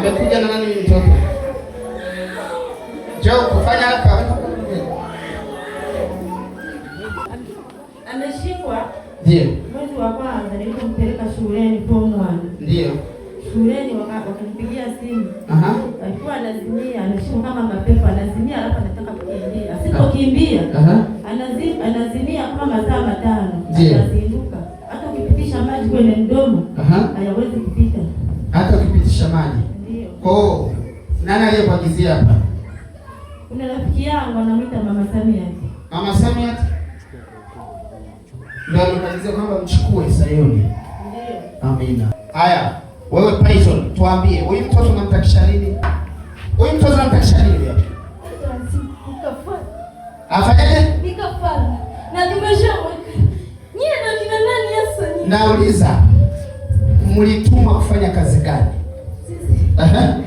Amekuja na nani mtoto? Njoo kufanya hapa. Ameshikwa. Ndio. Mwezi wa kwanza nilipompeleka shuleni form 1. Ndio. Shuleni wakanipigia simu. Alikuwa anazimia, anashikwa kama mapepo, anazimia alafu anataka kukimbia. Asipokimbia, anazimia kama masaa 5. Anazinduka. Hata ukipitisha maji kwenye mdomo, hayawezi kupita. Hata ukipitisha maji. Ndio. Oh, nani aliyekuagizia hapa? Kuna rafiki yangu anamuita Mama Samia. Mama Samia? Ndio alikuagizia kwamba mchukue Sayuni. Ndio. Amina. Haya, wewe Python, tuambie, huyu mtoto unamtakisha nini? Huyu mtoto unamtakisha nini hapa? Afanyaje? Nikafara. Na tumeshamweka. Nyie ndio kina nani Yesu? Nauliza, mlituma kufanya kazi gani?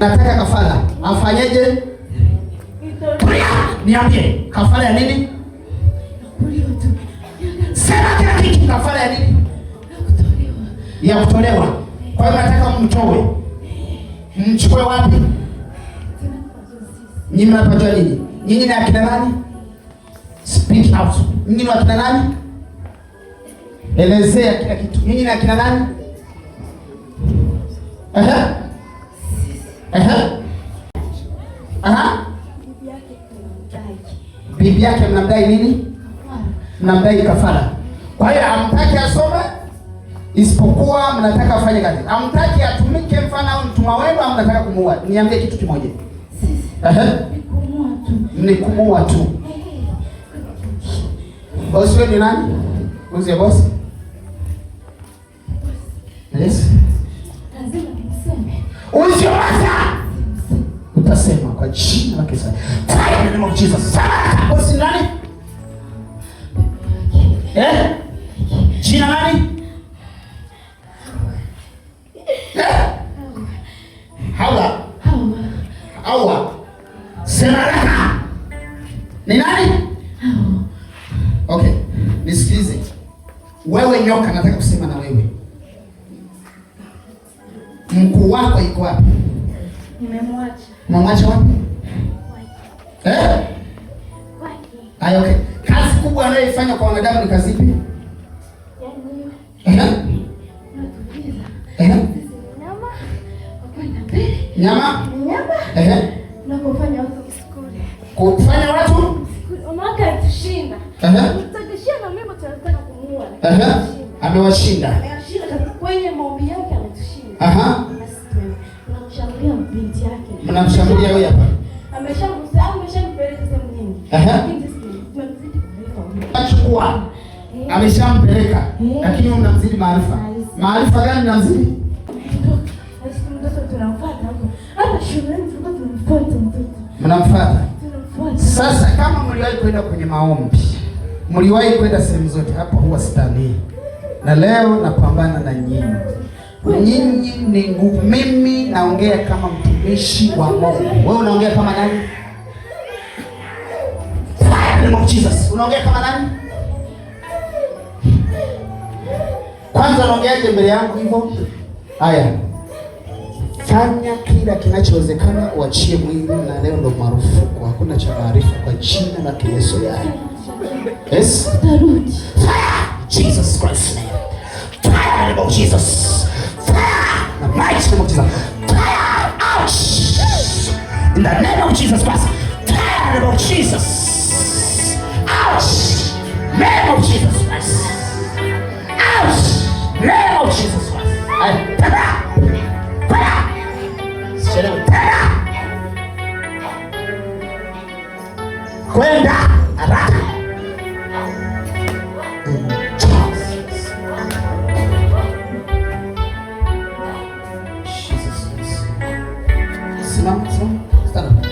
Nataka kafara. Afanyaje? Niambie, kafara ya nini? Sema kila kitu, kafara ya nini? Ya kutolewa. Kwa hiyo nataka mtoe. Mchukue wapi? Nyinyi mnapajua nini? Nyinyi ni akina nani? Speak out. Nyinyi ni akina nani? Elezea kila kitu. Nyinyi ni akina nani? Bibi yake mnamdai nini? Mnamdai kafara. Kwa hiyo hamtaki asome, isipokuwa mnataka afanye kazi. Hamtaki atumike mfano au mtumwa wenu, au mnataka kumuua. Niambie kitu kimoja. Ni kumuua tu. Bosi wewe ni nani? Uzie bosi. Yes. Lazima niseme. Uzie bosi. Utasema kwa jina la Yesu. Fire in the name of Jesus. Bosi nani? Jina nani? Hawa. Sema raka. Ni nani? Okay. Nisikilize. Wewe nyoka, nataka kusema na wewe. Mkuu wako yuko wapi? Nimemwacha. Umemwacha wapi? Ayo, okay. Kazi kubwa anayoifanya kwa wanadamu ni kazi ipi? Nyama? Na kufanya watu skuli. Kufanya watu? Mwaka tushinda. Tutakishia na mimi tunataka kumuua. Amewashinda. Amewashinda kwenye maombi yake ametushinda. Tunamshambulia binti yake. Mnamshambulia wewe hapa? Ameshampeleka sehemu nyingi. Achukua. Ameshampeleka. Lakini wewe unamzidi maarifa. Maarifa gani unamzidi? Mnamfuata. Sasa kama mliwahi kwenda kwenye maombi, mliwahi kwenda sehemu zote, hapa huwa sitani. Na leo napambana na nyinyi. Nyinyi ni nguvu. Mimi naongea kama mtumishi wa Mungu. Wewe unaongea kama nani? Fire of Jesus. Unaongea kama nani? Kwanza unaongeaje mbele yangu hivyo? Haya. Fanya kila kinachowezekana, uachie mwili, na leo ndo marufuku. Hakuna cha maarifa kwa jina la Yesu. Yes? Fire! Jesus Christ name. Fire in the name of Jesus. Fire! In the mighty name of Jesus. Fire out! In the name of Jesus Christ. Fire in the name of Jesus. Out! Name of Jesus Christ. Out! Name of Jesus Christ. Fire! Kwenda haraka. Simama. Stand.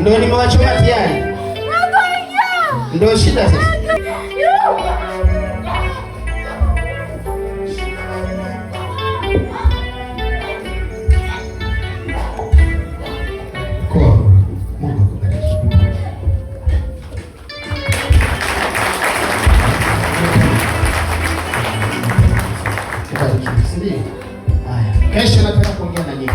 Ndio nimewachoma tayari. Ndio shida sasa. si ndio? Haya, kesho nataka kuongea na nyinyi.